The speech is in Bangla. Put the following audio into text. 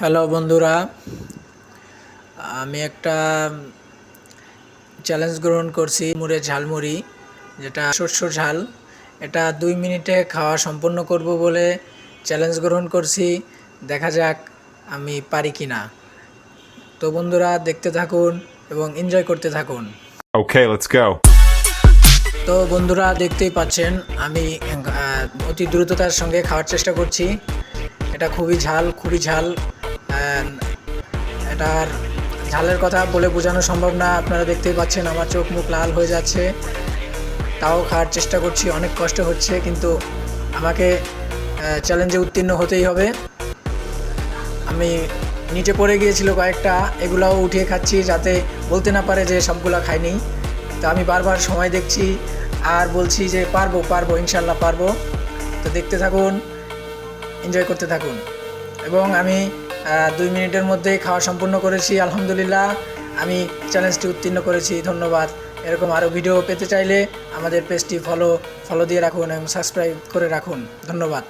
হ্যালো বন্ধুরা, আমি একটা চ্যালেঞ্জ গ্রহণ করছি মুড়ে ঝালমুড়ি, যেটা শস্য ঝাল। এটা 2 মিনিটে খাওয়া সম্পন্ন করব বলে চ্যালেঞ্জ গ্রহণ করছি। দেখা যাক আমি পারি কি না। তো বন্ধুরা দেখতে থাকুন এবং এনজয় করতে থাকুন। Okay, let's go. তো বন্ধুরা দেখতেই পাচ্ছেন আমি অতি দ্রুততার সঙ্গে খাওয়ার চেষ্টা করছি। এটা খুবই ঝাল। এটার ঝালের কথা বলে বোঝানো সম্ভব না। আপনারা দেখতেই পাচ্ছেন আমার চোখ মুখ লাল হয়ে যাচ্ছে, তাও খাওয়ার চেষ্টা করছি। অনেক কষ্ট হচ্ছে, কিন্তু আমাকে চ্যালেঞ্জে উত্তীর্ণ হতেই হবে। আমি নিচে পড়ে গিয়েছিল কয়েকটা, এগুলাও উঠিয়ে খাচ্ছি যাতে বলতে না পারে যে সবগুলা খাইনি। তো আমি বারবার সময় দেখছি আর বলছি যে পারবো ইনশাল্লাহ পারবো। তো দেখতে থাকুন, এনজয় করতে থাকুন। এবং আমি 2 মিনিটের মধ্যেই খাওয়া সম্পূর্ণ করেছি। আলহামদুলিল্লাহ, আমি চ্যালেঞ্জটি উত্তীর্ণ করেছি। ধন্যবাদ। এরকম আরও ভিডিও পেতে চাইলে আমাদের পেজটি ফলো দিয়ে রাখুন এবং সাবস্ক্রাইব করে রাখুন। ধন্যবাদ।